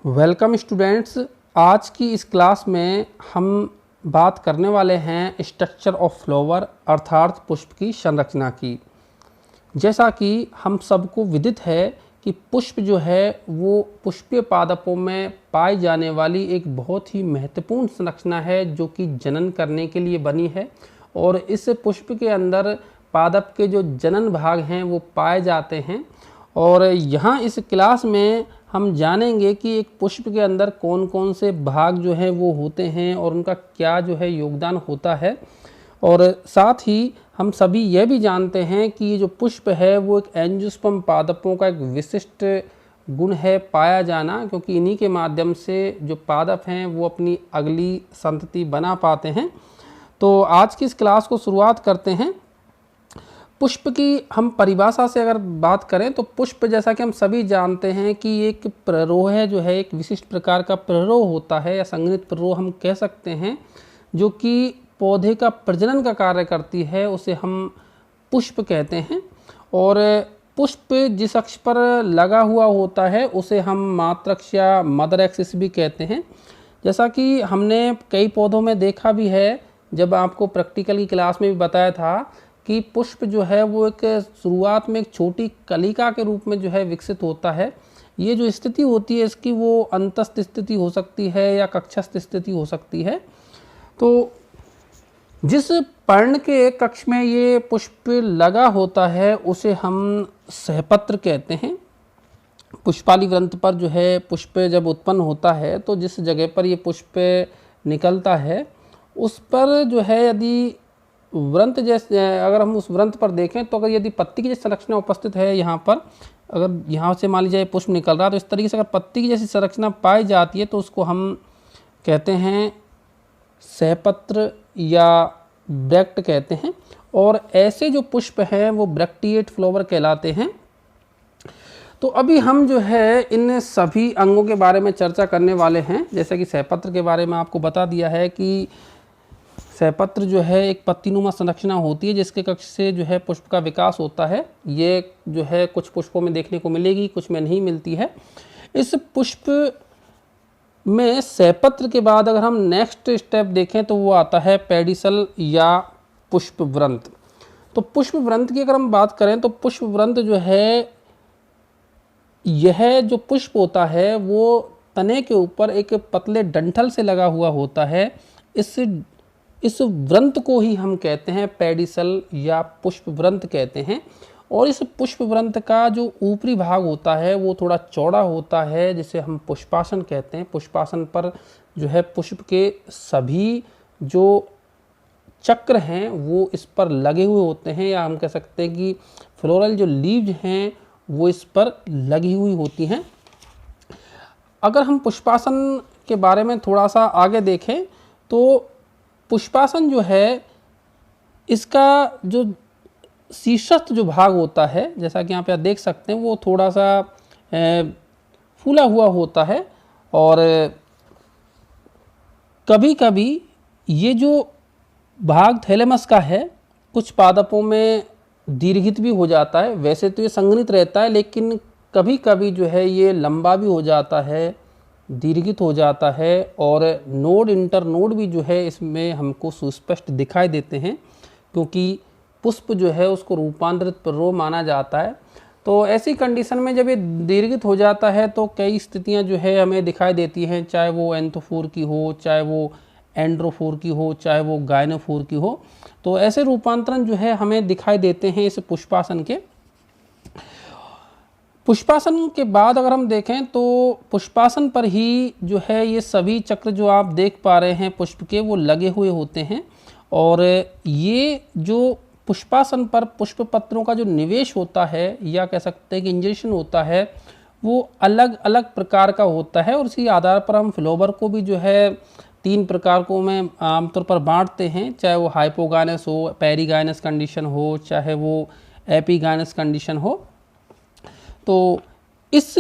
Welcome students. आज की इस क्लास में हम बात करने वाले हैं स्ट्रक्चर ऑफ फ्लावर अर्थात पुष्प की संरचना की। जैसा कि हम सबको विदित है कि पुष्प जो है वो पुष्पीय पादपों में पाई जाने वाली एक बहुत ही महत्वपूर्ण संरचना है जो कि जनन करने के लिए बनी है। और इस पुष्प के अंदर पादप के जो जनन भाग हैं वो पाए जाते हैं। और यहाँ इस क्लास में हम जानेंगे कि एक पुष्प के अंदर कौन कौन से भाग जो हैं वो होते हैं और उनका क्या जो है योगदान होता है। और साथ ही हम सभी यह भी जानते हैं कि ये जो पुष्प है वो एक एंजियोस्पर्म पादपों का एक विशिष्ट गुण है पाया जाना, क्योंकि इन्हीं के माध्यम से जो पादप हैं वो अपनी अगली संतति बना पाते हैं। तो आज की इस क्लास को शुरुआत करते हैं। पुष्प की हम परिभाषा से अगर बात करें तो पुष्प, जैसा कि हम सभी जानते हैं कि एक प्ररोह है जो है एक विशिष्ट प्रकार का प्ररोह होता है या संघनित प्ररोह हम कह सकते हैं, जो कि पौधे का प्रजनन का कार्य करती है, उसे हम पुष्प कहते हैं। और पुष्प जिस अक्ष पर लगा हुआ होता है उसे हम मातृअक्ष या मदर एक्सिस भी कहते हैं। जैसा कि हमने कई पौधों में देखा भी है, जब आपको प्रैक्टिकल की क्लास में भी बताया था कि पुष्प जो है वो एक शुरुआत में एक छोटी कलिका के रूप में जो है विकसित होता है। ये जो स्थिति होती है इसकी वो अंतस्थ स्थिति हो सकती है या कक्षस्थ स्थिति हो सकती है। तो जिस पर्ण के कक्ष में ये पुष्प लगा होता है उसे हम सहपत्र कहते हैं। पुष्पाली वृंत पर जो है पुष्प जब उत्पन्न होता है तो जिस जगह पर ये पुष्प निकलता है उस पर जो है यदि व्रंत जैसे अगर हम उस व्रंत पर देखें तो अगर यदि पत्ती की जैसी संरचना उपस्थित है, यहाँ पर अगर यहाँ से मान लीजिए पुष्प निकल रहा है तो इस तरीके से अगर पत्ती की जैसी संरचना पाई जाती है तो उसको हम कहते हैं सहपत्र या ब्रैक्ट कहते हैं। और ऐसे जो पुष्प हैं वो ब्रैक्टिएट फ्लावर कहलाते हैं। तो अभी हम जो है इन सभी अंगों के बारे में चर्चा करने वाले हैं। जैसे कि सहपत्र के बारे में आपको बता दिया है कि सहपत्र जो है एक पत्तीनुमा संरचना होती है जिसके कक्ष से जो है पुष्प का विकास होता है। ये जो है कुछ पुष्पों में देखने को मिलेगी, कुछ में नहीं मिलती है। इस पुष्प में सहपत्र के बाद अगर हम नेक्स्ट स्टेप देखें तो वो आता है पेडिसल या पुष्प व्रंत। तो पुष्प व्रंत की अगर हम बात करें तो पुष्प व्रंत जो है यह जो पुष्प होता है वो तने के ऊपर एक पतले डंठल से लगा हुआ होता है। इस व्रंत को ही हम कहते हैं पेडिसल या पुष्प व्रंत कहते हैं। और इस पुष्प व्रंत का जो ऊपरी भाग होता है वो थोड़ा चौड़ा होता है जिसे हम पुष्पासन कहते हैं। पुष्पासन पर जो है पुष्प के सभी जो चक्र हैं वो इस पर लगे हुए होते हैं, या हम कह सकते हैं कि फ्लोरल जो लीव्स हैं वो इस पर लगी हुई होती हैं। अगर हम पुष्पासन के बारे में थोड़ा सा आगे देखें तो पुष्पासन जो है इसका जो शीर्षस्थ जो भाग होता है, जैसा कि यहाँ पे आप देख सकते हैं, वो थोड़ा सा फूला हुआ होता है। और कभी कभी ये जो भाग थैलेमस का है कुछ पादपों में दीर्घित भी हो जाता है। वैसे तो ये संघनित रहता है लेकिन कभी कभी जो है ये लंबा भी हो जाता है, दीर्घित हो जाता है। और नोड इंटर नोड भी जो है इसमें हमको सुस्पष्ट दिखाई देते हैं, क्योंकि पुष्प जो है उसको रूपांतरित प्ररोह माना जाता है। तो ऐसी कंडीशन में जब ये दीर्घित हो जाता है तो कई स्थितियां जो है हमें दिखाई देती हैं, चाहे वो एंथोफोर की हो, चाहे वो एंड्रोफोर की हो, चाहे वो गायनोफोर की हो। तो ऐसे रूपांतरण जो है हमें दिखाई देते हैं इस पुष्पासन के। पुष्पासन के बाद अगर हम देखें तो पुष्पासन पर ही जो है ये सभी चक्र जो आप देख पा रहे हैं पुष्प के वो लगे हुए होते हैं। और ये जो पुष्पासन पर पुष्प पत्रों का जो निवेश होता है या कह सकते हैं कि इंजेक्शन होता है वो अलग अलग प्रकार का होता है। और इसी आधार पर हम फ्लावर को भी जो है 3 प्रकार को में आमतौर पर बांटते हैं, चाहे वो हाइपोगायनस हो, पेरीगायनस कंडीशन हो, चाहे वो एपीगायनस कंडीशन हो। तो इस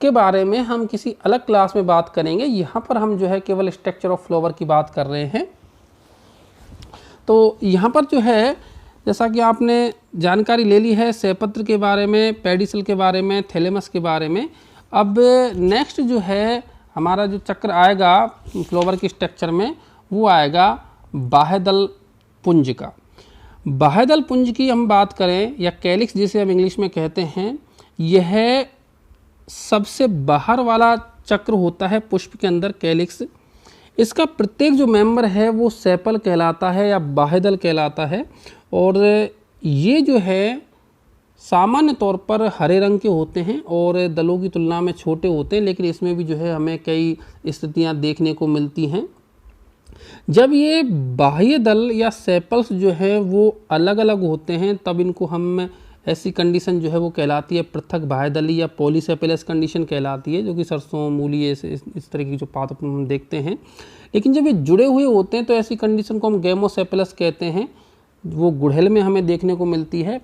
के बारे में हम किसी अलग क्लास में बात करेंगे। यहाँ पर हम जो है केवल स्ट्रक्चर ऑफ फ्लावर की बात कर रहे हैं। तो यहाँ पर जो है जैसा कि आपने जानकारी ले ली है सहपत्र के बारे में, पेडिसल के बारे में, थैलेमस के बारे में। अब नेक्स्ट जो है हमारा जो चक्र आएगा फ्लावर के स्ट्रक्चर में, वो आएगा बाह्यदल पुंज का। बाह्यदल पुंज की हम बात करें, या कैलिक्स जिसे हम इंग्लिश में कहते हैं, यह सबसे बाहर वाला चक्र होता है पुष्प के अंदर, कैलिक्स। इसका प्रत्येक जो मेंबर है वो सेपल कहलाता है या बाह्यदल कहलाता है, और ये जो है सामान्य तौर पर हरे रंग के होते हैं और दलों की तुलना में छोटे होते हैं, लेकिन इसमें भी जो है हमें कई स्थितियां देखने को मिलती हैं। जब ये बाह्य दल या सेपल्स जो है वो अलग अलग होते हैं, तब इनको हम ऐसी कंडीशन जो है वो कहलाती है पृथक बाह्यदली या पॉलीसेपेलस कंडीशन कहलाती है, जो कि सरसों, मूली, इस तरह की जो पादप हम देखते हैं। लेकिन जब ये जुड़े हुए होते हैं तो ऐसी कंडीशन को हम गैमोसेपेलस कहते हैं, वो गुड़हल में हमें देखने को मिलती है।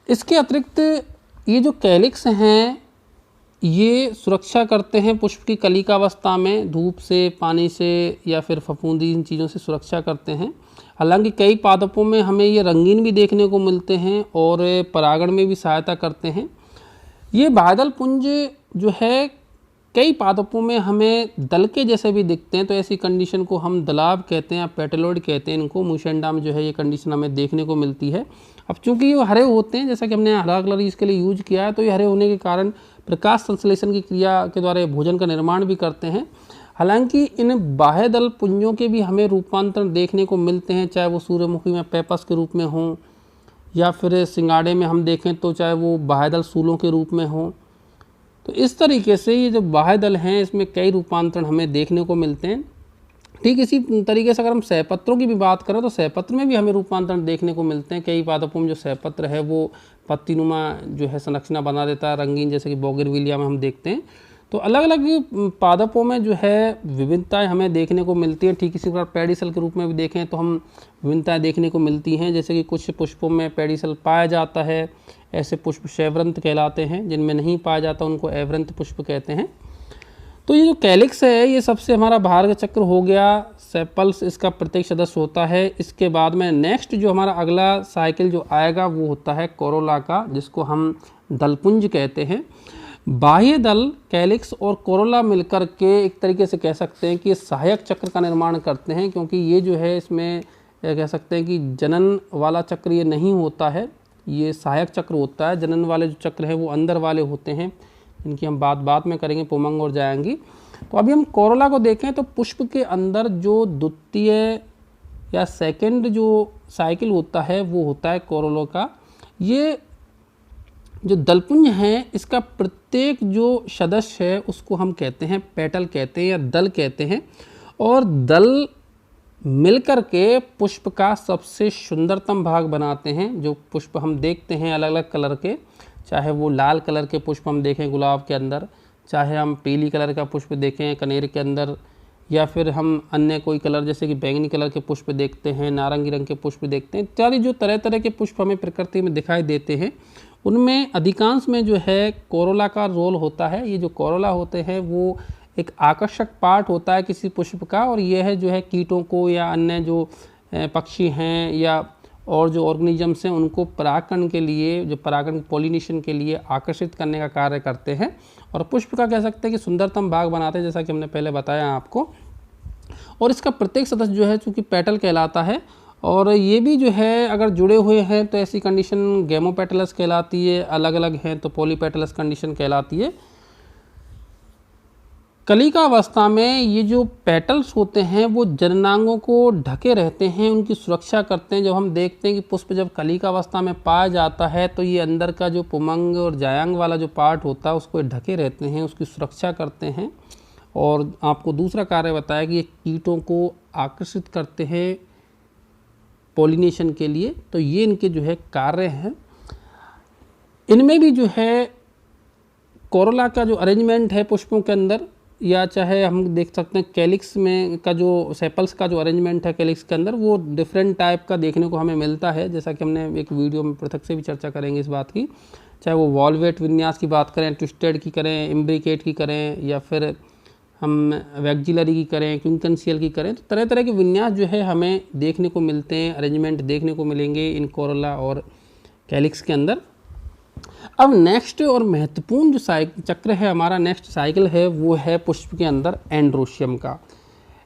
इसके अतिरिक्त ये जो कैलिक्स हैं ये सुरक्षा करते हैं पुष्प की कलिकावस्था में, धूप से, पानी से या फिर फफूंदी, इन चीज़ों से सुरक्षा करते हैं। हालांकि कई पादपों में हमें ये रंगीन भी देखने को मिलते हैं और परागण में भी सहायता करते हैं। ये बाह्यदल पुंज जो है कई पादपों में हमें दल के जैसे भी दिखते हैं, तो ऐसी कंडीशन को हम दलाब कहते हैं या पेटेलोइड कहते हैं। इनको मूशेंडा में जो है ये कंडीशन हमें देखने को मिलती है। अब चूंकि ये हरे होते हैं, जैसा कि हमने हरा कलर इसके लिए यूज किया है, तो ये हरे होने के कारण प्रकाश संश्लेषण की क्रिया के द्वारा भोजन का निर्माण भी करते हैं। हालांकि इन बाह्यदल पुंजों के भी हमें रूपांतरण देखने को मिलते हैं, चाहे वो सूर्यमुखी में पेपस के रूप में हों, या फिर सिंगाड़े में हम देखें तो चाहे वो बाह्यदल सूलों के रूप में हों। तो इस तरीके से ये जो बाह्यदल हैं इसमें कई रूपांतरण हमें देखने को मिलते हैं। ठीक इसी तरीके से अगर हम सहपत्रों की भी बात करें तो सहपत्र में भी हमें रूपांतरण देखने को मिलते हैं। कई पादपों में जो सहपत्र है वो पत्तीनुमा जो है संरचना बना देता है, रंगीन, जैसे कि बोगनविलिया में हम देखते हैं। तो अलग अलग पादपों में जो है विभिन्नताएं हमें देखने को मिलती हैं। ठीक इसी प्रकार पेडिसल के रूप में भी देखें तो हम विभिन्नताएं देखने को मिलती हैं, जैसे कि कुछ पुष्पों में पेडिसल पाया जाता है, ऐसे पुष्प शैवरंत कहलाते हैं। जिनमें नहीं पाया जाता उनको एवरंत पुष्प कहते हैं। तो ये जो कैलिक्स है ये सबसे हमारा बाहर का चक्र हो गया, सेपल्स इसका प्रत्येक सदस्य होता है। इसके बाद में नेक्स्ट जो हमारा अगला साइकिल जो आएगा वो होता है कोरोला का, जिसको हम दलपुंज कहते हैं। बाह्य दल, कैलिक्स और कोरोला मिलकर के एक तरीके से कह सकते हैं कि सहायक चक्र का निर्माण करते हैं, क्योंकि ये जो है इसमें कह सकते हैं कि जनन वाला चक्र ये नहीं होता है, ये सहायक चक्र होता है। जनन वाले जो चक्र हैं वो अंदर वाले होते हैं, इनकी हम बात में करेंगे, पुमंग और जाएंगी। तो अभी हम कोरोला को देखें तो पुष्प के अंदर जो द्वितीय या सेकंड जो साइकिल होता है वो होता है कोरोला का। ये जो दलपुंज है इसका प्रत्येक जो सदस्य है उसको हम कहते हैं पेटल कहते हैं या दल कहते हैं, और दल मिलकर के पुष्प का सबसे सुंदरतम भाग बनाते हैं। जो पुष्प हम देखते हैं अलग अलग कलर के, चाहे वो लाल कलर के पुष्प हम देखें गुलाब के अंदर, चाहे हम पीली कलर का पुष्प देखें कनेर के अंदर, या फिर हम अन्य कोई कलर जैसे कि बैंगनी कलर के पुष्प देखते हैं, नारंगी रंग के पुष्प देखते हैं, इत्यादि जो तरह तरह के पुष्प हमें प्रकृति में दिखाई देते हैं, उनमें अधिकांश में जो है कोरोला का रोल होता है। ये जो कोरोला होते हैं वो एक आकर्षक पार्ट होता है किसी पुष्प का, और यह है जो है कीटों को या अन्य जो पक्षी हैं या और जो ऑर्गेनिजम्स हैं उनको परागण के लिए, जो परागण पॉलिनेशन के लिए आकर्षित करने का कार्य करते हैं, और पुष्प का कह सकते हैं कि सुंदरतम भाग बनाते हैं, जैसा कि हमने पहले बताया आपको। और इसका प्रत्येक सदस्य जो है चूँकि पेटल कहलाता है, और ये भी जो है अगर जुड़े हुए हैं तो ऐसी कंडीशन गैमोपेटलस कहलाती है, अलग अलग हैं तो पॉलीपेटलस कंडीशन कहलाती है। कलिका अवस्था में ये जो पेटल्स होते हैं वो जननांगों को ढके रहते हैं, उनकी सुरक्षा करते हैं। जब हम देखते हैं कि पुष्प जब कलिका अवस्था में पाया जाता है तो ये अंदर का जो पुमंग और जायांग वाला जो पार्ट होता है उसको ढके रहते हैं, उसकी सुरक्षा करते हैं। और आपको दूसरा कार्य बताया कि ये कीटों को आकर्षित करते हैं पॉलिनेशन के लिए, तो ये इनके जो है कार्य हैं। इनमें भी जो है कोरोला का जो अरेंजमेंट है पुष्पों के अंदर, या चाहे हम देख सकते हैं कैलिक्स में का जो सेपल्स का जो अरेंजमेंट है कैलिक्स के अंदर, वो डिफरेंट टाइप का देखने को हमें मिलता है, जैसा कि हमने एक वीडियो में पृथक से भी चर्चा करेंगे इस बात की। चाहे वो वॉल्वेट विन्यास की बात करें, ट्विस्टेड की करें, इम्ब्रिकेट की करें, या फिर हम वैक्जिलरी की करें, क्विंकनशियल की करें, तो तरह तरह के विन्यास जो है हमें देखने को मिलते हैं, अरेंजमेंट देखने को मिलेंगे इन कोरोला और कैलिक्स के अंदर। अब नेक्स्ट और महत्वपूर्ण जो चक्र है हमारा, नेक्स्ट साइकिल है, वो है पुष्प के अंदर एंड्रोशियम का।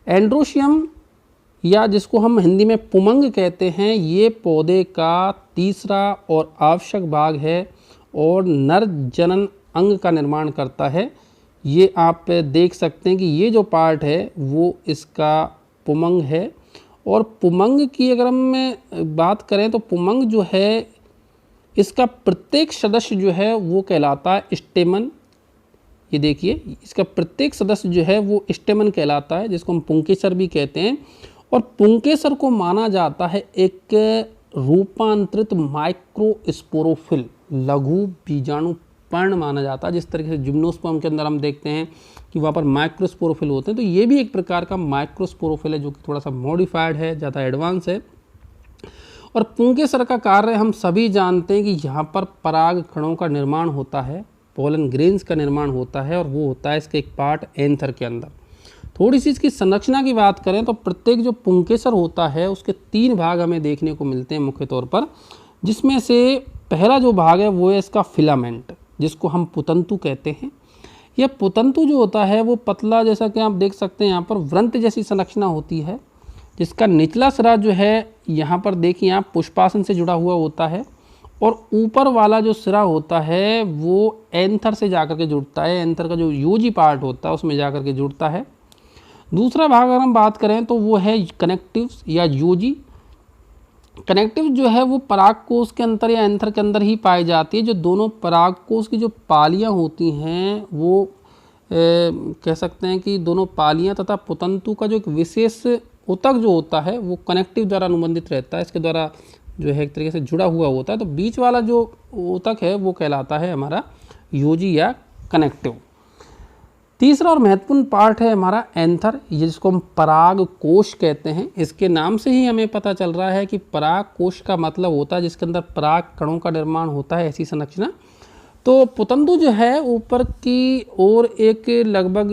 एंड्रोशियम या जिसको हम हिंदी में पुमंग कहते हैं, ये पौधे का तीसरा और आवश्यक भाग है और नर जनन अंग का निर्माण करता है। ये आप देख सकते हैं कि ये जो पार्ट है वो इसका पुमंग है। और पुमंग की अगर हम बात करें तो पुमंग जो है, इसका प्रत्येक सदस्य जो है वो कहलाता है स्टेमन। ये देखिए, इसका प्रत्येक सदस्य जो है वो स्टेमन कहलाता है, जिसको हम पुंकेसर भी कहते हैं। और पुंकेसर को माना जाता है एक रूपांतरित माइक्रोस्पोरोफिल, लघु बीजाणु पर्ण माना जाता है। जिस तरीके से जिम्नोस्पर्म के अंदर हम देखते हैं कि वहाँ पर माइक्रोस्पोरोफिल होते हैं, तो ये भी एक प्रकार का माइक्रोस्पोरोफिल है, जो कि थोड़ा सा मॉडिफाइड है, ज़्यादा एडवांस है। और पुंकेसर का कार्य हम सभी जानते हैं कि यहाँ पर पराग कणों का निर्माण होता है, पोलन ग्रेन्स का निर्माण होता है, और वो होता है इसके एक पार्ट एंथर के अंदर। थोड़ी सी इसकी संरचना की बात करें तो प्रत्येक जो पुंकेसर होता है उसके 3 भाग हमें देखने को मिलते हैं मुख्य तौर पर, जिसमें से पहला जो भाग है वो है इसका फिलामेंट, जिसको हम पुतंतु कहते हैं। यह पुतंतु जो होता है वो पतला, जैसा कि आप देख सकते हैं यहाँ पर वृंत जैसी संरचना होती है, जिसका निचला सिरा जो है यहाँ पर देखिए आप पुष्पासन से जुड़ा हुआ होता है, और ऊपर वाला जो सिरा होता है वो एंथर से जाकर के जुड़ता है। एंथर का जो यूजी पार्ट होता है उसमें जाकर के जुड़ता है। दूसरा भाग अगर हम बात करें तो वो है कनेक्टिव्स या यूजी। कनेक्टिव जो है वो परागकोश के अंदर या एंथर के अंदर ही पाई जाती है। जो दोनों परागकोश की जो पालियाँ होती हैं वो कह सकते हैं कि दोनों पालियाँ तथा पुतंतु का जो एक विशेष ऊतक जो होता है वो कनेक्टिव द्वारा अनुबंधित रहता है, इसके द्वारा जो है एक तरीके से जुड़ा हुआ होता है। तो बीच वाला जो ऊतक है वो कहलाता है हमारा यूजी या कनेक्टिव। तीसरा और महत्वपूर्ण पार्ट है हमारा एंथर, जिसको हम पराग कोश कहते हैं। इसके नाम से ही हमें पता चल रहा है कि पराग कोश का मतलब होता है जिसके अंदर पराग कणों का निर्माण होता है, ऐसी संरचना। तो पुतंतु जो है ऊपर की ओर एक लगभग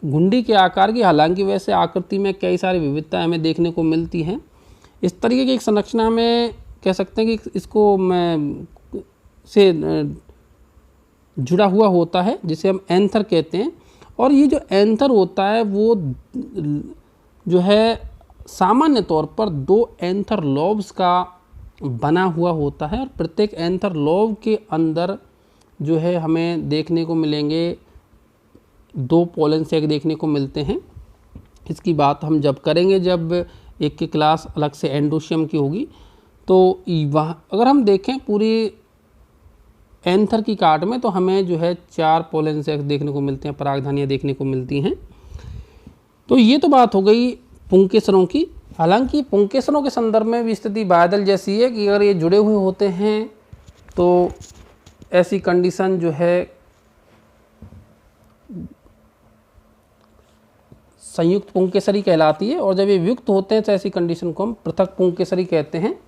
घुंडी के आकार की, हालांकि वैसे आकृति में कई सारी विविधताएं हमें देखने को मिलती हैं। इस तरीके की एक संरचना में कह सकते हैं कि इसको से जुड़ा हुआ होता है, जिसे हम एंथर कहते हैं। और ये जो एंथर होता है वो जो है सामान्य तौर पर 2 एंथर लॉब्स का बना हुआ होता है, और प्रत्येक एंथर लॉब के अंदर जो है हमें देखने को मिलेंगे 2 पोलन सैक देखने को मिलते हैं। इसकी बात हम जब करेंगे, जब एक की क्लास अलग से एंड्रोशियम की होगी, तो वहाँ अगर हम देखें पूरी एंथर की काट में तो हमें जो है 4 पोलन सैक देखने को मिलते हैं, परागधानियाँ देखने को मिलती हैं। तो ये तो बात हो गई पुंकेसरों की। हालांकि पुंकेसरों के संदर्भ में भी स्थिति बादल जैसी है कि अगर ये जुड़े हुए होते हैं तो ऐसी कंडीशन जो है संयुक्त पुंकेसरी कहलाती है, और जब ये वियुक्त होते हैं तो ऐसी कंडीशन को हम पृथक पुंकेसरी कहते हैं।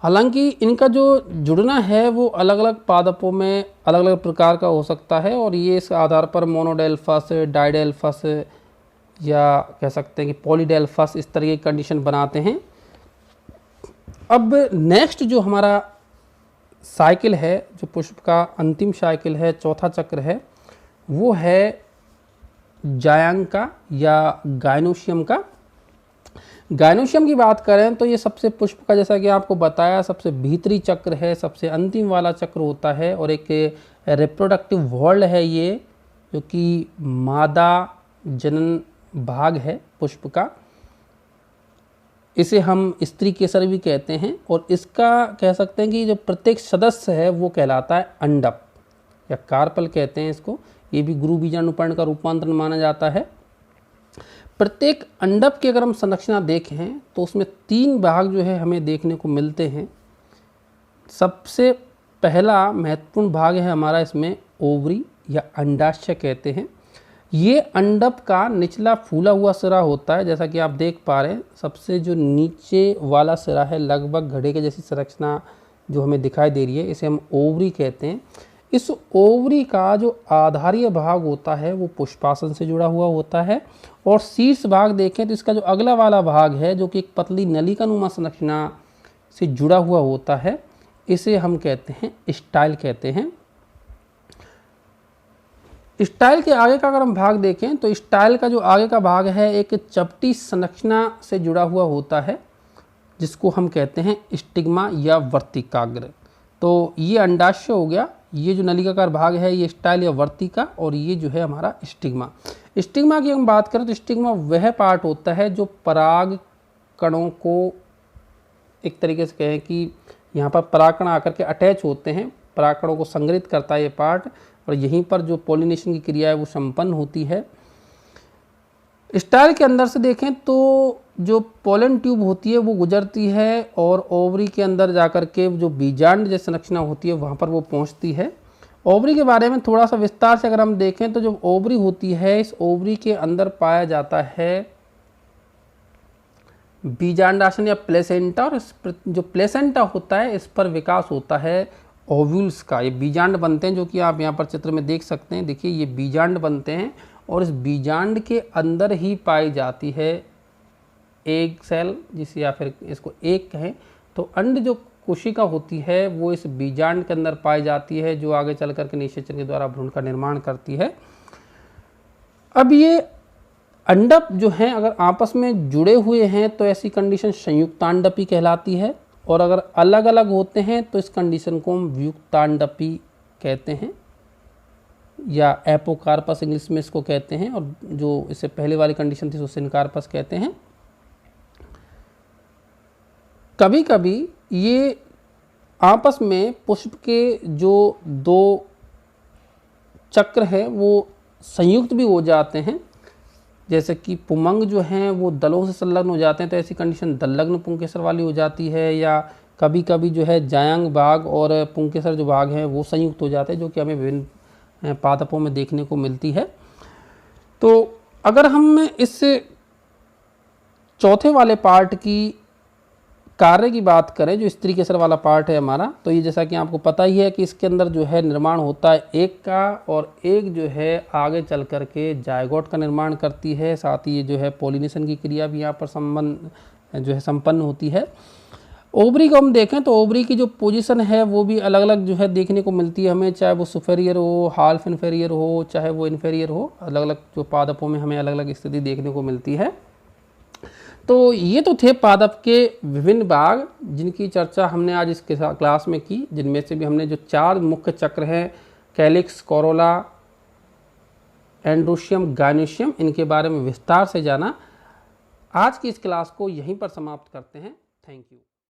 हालांकि इनका जो जुड़ना है वो अलग अलग पादपों में अलग अलग प्रकार का हो सकता है, और ये इस आधार पर मोनोडेल्फस, डाइडेल्फस या कह सकते हैं कि पॉलीडेल्फस इस तरह की कंडीशन बनाते हैं। अब नेक्स्ट जो हमारा साइकिल है, जो पुष्प का अंतिम साइकिल है, चौथा चक्र है, वो है जायांग का या गायनोशियम का। गायनोशियम की बात करें तो ये सबसे पुष्प का, जैसा कि आपको बताया, सबसे भीतरी चक्र है, सबसे अंतिम वाला चक्र होता है, और एक रिप्रोडक्टिव वॉल्ड है ये, जो कि मादा जनन भाग है पुष्प का। इसे हम स्त्री केसर भी कहते हैं, और इसका कह सकते हैं कि जो प्रत्येक सदस्य है वो कहलाता है अंडप या कार्पल कहते हैं इसको। ये भी गुरु बीजाणुपर्ण का रूपांतरण माना जाता है। प्रत्येक अंडप की अगर हम संरचना देखें तो उसमें 3 भाग जो है हमें देखने को मिलते हैं। सबसे पहला महत्वपूर्ण भाग है हमारा इसमें ओवरी या अंडाशय कहते हैं। ये अंडप का निचला फूला हुआ सिरा होता है, जैसा कि आप देख पा रहे हैं। सबसे जो नीचे वाला सिरा है लगभग घड़े के जैसी संरचना जो हमें दिखाई दे रही है, इसे हम ओवरी कहते हैं। इस ओवरी का जो आधारीय भाग होता है वो पुष्पासन से जुड़ा हुआ होता है, और शीर्ष भाग देखें तो इसका जो अगला वाला भाग है, जो कि एक पतली नलिका नुमा संरचना से जुड़ा हुआ होता है, इसे हम कहते हैं स्टाइल कहते हैं। स्टाइल के आगे का अगर हम भाग देखें तो स्टाइल का जो आगे का भाग है एक चपटी संरचना से जुड़ा हुआ होता है, जिसको हम कहते हैं स्टिग्मा या वर्तिकाग्र। तो ये अंडाशय हो गया, ये जो नलिकाकार भाग है ये स्टाइल या वर्तिका, और ये जो है हमारा स्टिग्मा। स्टिग्मा की हम बात करें तो स्टिग्मा वह पार्ट होता है जो पराग कणों को, एक तरीके से कहें कि यहाँ पर परागकण आकर के अटैच होते हैं, परागकणों को संग्रहित करता है ये पार्ट, और यहीं पर जो पॉलिनेशन की क्रिया है वो संपन्न होती है। स्टाइल के अंदर से देखें तो जो पोलन ट्यूब होती है वो गुजरती है और ओवरी के अंदर जाकर के जो बीजांड जैसी संरचना होती है वहाँ पर वो पहुँचती है। ओवरी के बारे में थोड़ा सा विस्तार से अगर हम देखें तो जो ओवरी होती है, इस ओवरी के अंदर पाया जाता है बीजांडासन या प्लेसेंटा, और जो प्लेसेंटा होता है इस पर विकास होता है ओव्यूल्स का। ये बीजांड बनते हैं, जो कि आप यहाँ पर चित्र में देख सकते हैं। देखिए ये बीजांड बनते हैं और इस बीजांड के अंदर ही पाई जाती है एग सेल, जिसे या फिर इसको एग कहें। तो अंड जो कोशिका होती है वो इस बीजांड के अंदर पाई जाती है, जो आगे चल करके निषेचन के द्वारा भ्रूण का निर्माण करती है। अब ये अंडप जो हैं अगर आपस में जुड़े हुए हैं तो ऐसी कंडीशन संयुक्तांडपी कहलाती है, और अगर अलग अलग होते हैं तो इस कंडीशन को हम व्युक्तांडपी कहते हैं, या एपोकार्पस इंग्लिश में इसको कहते हैं, और जो इससे पहले वाली कंडीशन थी उसको सिनकार्पस कहते हैं। कभी कभी ये आपस में पुष्प के जो दो चक्र हैं वो संयुक्त भी हो जाते हैं, जैसे कि पुमंग जो हैं वो दलों से संलग्न हो जाते हैं, तो ऐसी कंडीशन दल्लग्न पुंकेसर वाली हो जाती है। या कभी कभी जो है जायांग भाग और पुंकेसर जो भाग हैं वो संयुक्त हो जाते हैं, जो कि हमें विभिन्न पादपों में देखने को मिलती है। तो अगर हम इस चौथे वाले पार्ट की कार्य की बात करें, जो स्त्री केसर वाला पार्ट है हमारा, तो ये जैसा कि आपको पता ही है कि इसके अंदर जो है निर्माण होता है एक का, और एक जो है आगे चल कर के जायगोट का निर्माण करती है। साथ ही ये जो है पॉलिनेशन की क्रिया भी यहाँ पर संपन्न होती है। ओवरी को हम देखें तो ओवरी की जो पोजीशन है वो भी अलग अलग जो है देखने को मिलती है हमें, चाहे वो सुपेरियर हो, हाल्फ इन्फेरियर हो, चाहे वो इन्फेरियर हो। अलग अलग जो पादपों में हमें अलग अलग स्थिति देखने को मिलती है। तो ये तो थे पादप के विभिन्न भाग जिनकी चर्चा हमने आज इस क्लास में की, जिनमें से भी हमने जो 4 मुख्य चक्र हैं, कैलिक्स, कोरोला, एंड्रोशियम, गायनोशियम, इनके बारे में विस्तार से जाना। आज की इस क्लास को यहीं पर समाप्त करते हैं। Thank you.